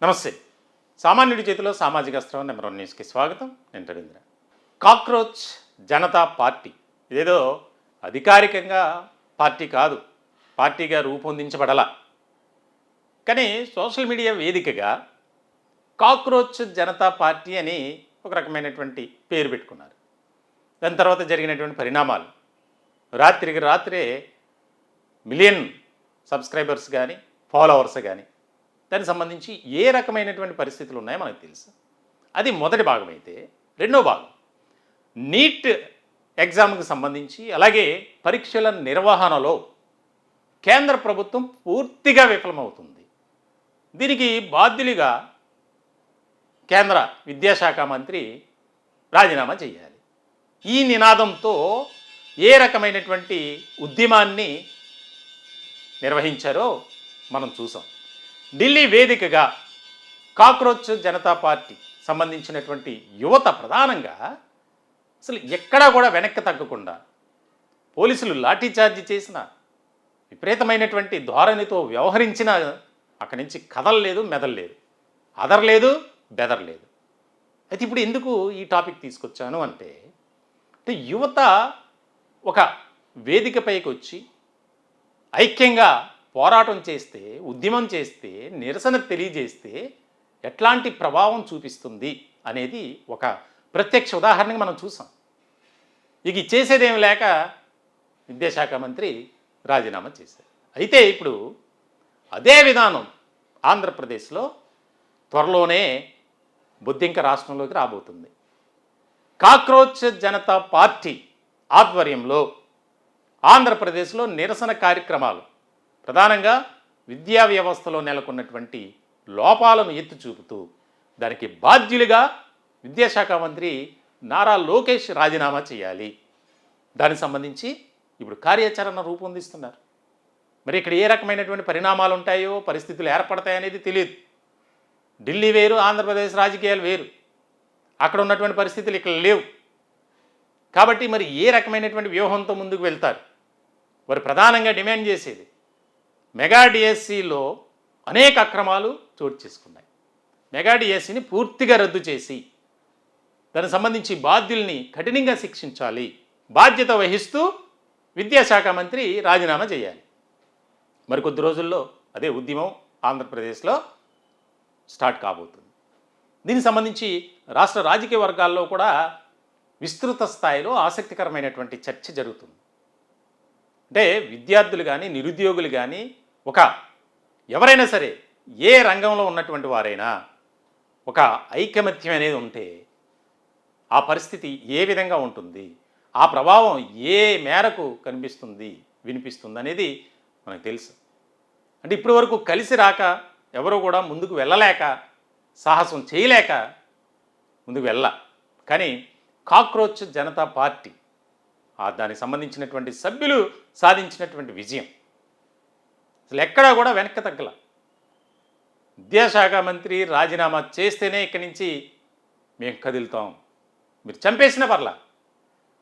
నమస్తే. సామాన్యుడి చేతిలో సామాజిక అస్త్రం నెంబర్ 1 న్యూస్కి స్వాగతం. నేను రవీంద్ర. కాక్రోచ్ జనతా పార్టీ ఇదేదో అధికారికంగా పార్టీ కాదు, పార్టీగా రూపొందించబడలా. కానీ సోషల్ మీడియా వేదికగా కాక్రోచ్ జనతా పార్టీ అని ఒక రకమైనటువంటి పేరు పెట్టుకున్నారు. దాని తర్వాత జరిగినటువంటి పరిణామాలు, రాత్రికి రాత్రే మిలియన్ సబ్స్క్రైబర్స్ కానీ ఫాలోవర్స్ కానీ దానికి సంబంధించి ఏ రకమైనటువంటి పరిస్థితులు ఉన్నాయో మనకు తెలుసు. అది మొదటి భాగం అయితే, రెండో భాగం నీట్ ఎగ్జామ్కి సంబంధించి అలాగే పరీక్షల నిర్వహణలో కేంద్ర ప్రభుత్వం పూర్తిగా విఫలమవుతుంది. దీనికి బాధ్యులుగా కేంద్ర విద్యాశాఖ మంత్రి రాజీనామా చేయాలి. ఈ నినాదంతో ఏ రకమైనటువంటి ఉద్యమాన్ని నిర్వహించారో మనం చూసాం. ఢిల్లీ వేదికగా కాక్రోచ్ జనతా పార్టీ సంబంధించినటువంటి యువత ప్రధానంగా అసలు ఎక్కడా కూడా వెనక్కి తగ్గకుండా పోలీసులు లాఠీచార్జ్ చేసిన, విపరీతమైనటువంటి ధోరణితో వ్యవహరించిన అక్కడి నుంచి కదలలేదు, మెదలలేదు, అదరలేదు, బెదరలేదు. అయితే ఇప్పుడు ఎందుకు ఈ టాపిక్ తీసుకొచ్చాను అంటే యువత ఒక వేదికపైకి వచ్చి ఐక్యంగా పోరాటం చేస్తే, ఉద్యమం చేస్తే, నిరసన తెలియజేస్తే ఎట్లాంటి ప్రభావం చూపిస్తుంది అనేది ఒక ప్రత్యక్ష ఉదాహరణగా మనం చూసాం. ఇక చేసేదేమి లేక విద్యాశాఖ మంత్రి రాజీనామా చేశారు. అయితే ఇప్పుడు అదే విధానం ఆంధ్రప్రదేశ్లో త్వరలోనే బొద్దింక రాష్ట్రంలోకి రాబోతుంది. కాక్రోచ్ జనతా పార్టీ ఆధ్వర్యంలో ఆంధ్రప్రదేశ్లో నిరసన కార్యక్రమాలు, ప్రధానంగా విద్యా వ్యవస్థలో నెలకొన్నటువంటి లోపాలను ఎత్తి చూపుతూ దానికి బాధ్యులుగా విద్యాశాఖ మంత్రి నారా లోకేష్ రాజీనామా చేయాలి. దానికి సంబంధించి ఇప్పుడు కార్యాచరణ రూపొందిస్తున్నారు. మరి ఇక్కడ ఏ రకమైనటువంటి పరిణామాలు ఉంటాయో, పరిస్థితులు ఏర్పడతాయనేది తెలియదు. ఢిల్లీ వేరు, ఆంధ్రప్రదేశ్ రాజకీయాలు వేరు. అక్కడ ఉన్నటువంటి పరిస్థితులు ఇక్కడ లేవు. కాబట్టి మరి ఏ రకమైనటువంటి వ్యూహంతో ముందుకు వెళ్తారు? వారు ప్రధానంగా డిమాండ్ చేసేది మెగా డిఎస్సిలో అనేక అక్రమాలు చోటు చేసుకున్నాయి. మెగా డిఎస్సిని పూర్తిగా రద్దు చేసి దానికి సంబంధించి బాధ్యుల్ని కఠినంగా శిక్షించాలి. బాధ్యత వహిస్తూ విద్యాశాఖ మంత్రి రాజీనామా చేయాలి. మరికొద్ది రోజుల్లో అదే ఉద్యమం ఆంధ్రప్రదేశ్లో స్టార్ట్ కాబోతుంది. దీనికి సంబంధించి రాష్ట్ర రాజకీయ వర్గాల్లో కూడా విస్తృత స్థాయిలో ఆసక్తికరమైనటువంటి చర్చ జరుగుతుంది. అంటే విద్యార్థులు కానీ, నిరుద్యోగులు కానీ, ఎవరైనా సరే ఏ రంగంలో ఉన్నటువంటి వారైనా ఒక ఐకమత్యం అనేది ఉంటే ఆ పరిస్థితి ఏ విధంగా ఉంటుంది, ఆ ప్రభావం ఏ మేరకు కనిపిస్తుంది, వినిపిస్తుంది అనేది మనకు తెలుసు. అంటే ఇప్పటి వరకు కలిసి రాక, ఎవరో కూడా ముందుకు వెళ్ళలేక, సాహసం చేయలేక ముందుకు కానీ కాక్రోచ్ జనతా పార్టీ దానికి సంబంధించినటువంటి సభ్యులు సాధించినటువంటి విజయం అసలు ఎక్కడా కూడా వెనక్కి తగ్గల. విద్యాశాఖ మంత్రి రాజీనామా చేస్తేనే ఇక్కడి నుంచి మేము కదులుతాం, మీరు చంపేసిన పర్లా,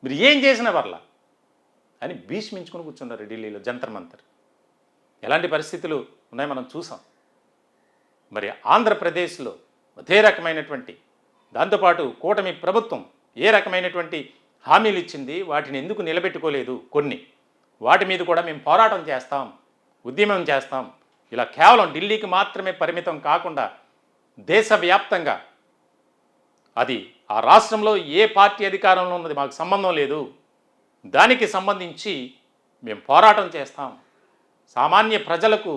మీరు ఏం చేసిన పర్లా అని భీష్మించుకుని కూర్చున్నారు ఢిల్లీలో జంతర్ మంతర్. ఎలాంటి పరిస్థితులు ఉన్నాయో మనం చూసాం. మరి ఆంధ్రప్రదేశ్లో అదే రకమైనటువంటి, దాంతోపాటు కూటమి ప్రభుత్వం ఏ రకమైనటువంటి హామీలు ఇచ్చింది, వాటిని ఎందుకు నిలబెట్టుకోలేదు, వాటి మీద కూడా మేము పోరాటం చేస్తాం, ఉద్యమం చేస్తాం. ఇలా కేవలం ఢిల్లీకి మాత్రమే పరిమితం కాకుండా దేశవ్యాప్తంగా, అది ఆ రాష్ట్రంలో ఏ పార్టీ అధికారంలో ఉన్నది మాకు సంబంధం లేదు, దానికి సంబంధించి మేము పోరాటం చేస్తాం, సామాన్య ప్రజలకు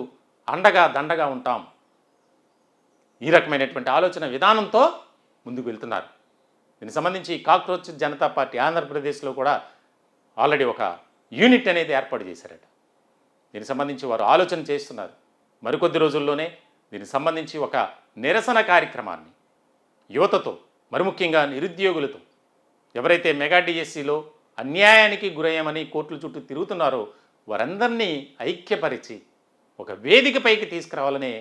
అండగా దండగా ఉంటాం. ఈ రకమైనటువంటి ఆలోచన విధానంతో ముందుకు వెళ్తున్నారు. దీనికి సంబంధించి కాక్రోచ్ జనతా పార్టీ ఆంధ్రప్రదేశ్లో కూడా ఆల్రెడీ ఒక యూనిట్ అనేది ఏర్పాటు చేశారట. దీనికి సంబంధించి వారు ఆలోచన చేస్తున్నారు. మరికొద్ది రోజుల్లోనే దీనికి సంబంధించి ఒక నిరసన కార్యక్రమాన్ని యువతతో, మరి ముఖ్యంగా నిరుద్యోగులతో, ఎవరైతే మెగా డిఎస్సిలో అన్యాయానికి గురయ్యామని కోర్టుల చుట్టూ తిరుగుతున్నారో వారందరినీ ఐక్యపరిచి ఒక వేదికపైకి తీసుకురావాలనే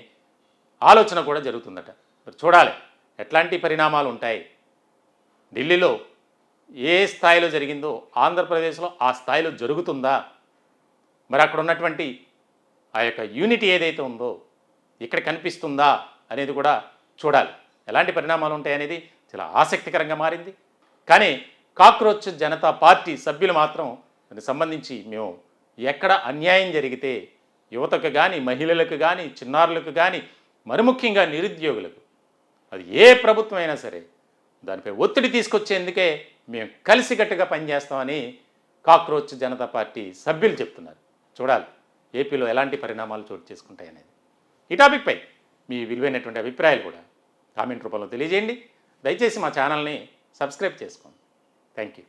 ఆలోచన కూడా జరుగుతుందట. మరి చూడాలి ఎట్లాంటి పరిణామాలు ఉంటాయి. ఢిల్లీలో ఏ స్థాయిలో జరిగిందో ఆంధ్రప్రదేశ్లో ఆ స్థాయిలో జరుగుతుందా? మరి అక్కడ ఉన్నటువంటి ఆ యొక్క యూనిటీ ఏదైతే ఉందో ఇక్కడ కనిపిస్తుందా అనేది కూడా చూడాలి ఎలాంటి పరిణామాలు ఉంటాయనేది చాలా ఆసక్తికరంగా మారింది. కానీ కాక్రోచ్ జనతా పార్టీ సభ్యులు మాత్రం దానికి సంబంధించి మేము ఎక్కడ అన్యాయం జరిగితే యువతకు కానీ మహిళలకు కానీ చిన్నారులకు కానీ మరి ముఖ్యంగా నిరుద్యోగులకు అది ఏ ప్రభుత్వం అయినా సరే దానిపై ఒత్తిడి తీసుకొచ్చేందుకే మేము కలిసికట్టుగా పనిచేస్తామని కాక్రోచ్ జనతా పార్టీ సభ్యులు చెప్తున్నారు. చూడాలి ఏపీలో ఎలాంటి పరిణామాలు చోటు చేసుకుంటాయనేది. ఈ టాపిక్పై మీ విలువైనటువంటి అభిప్రాయాలు కూడా కామెంట్ రూపంలో తెలియజేయండి. దయచేసి మా ఛానల్ని సబ్స్క్రైబ్ చేసుకోండి. Thank you.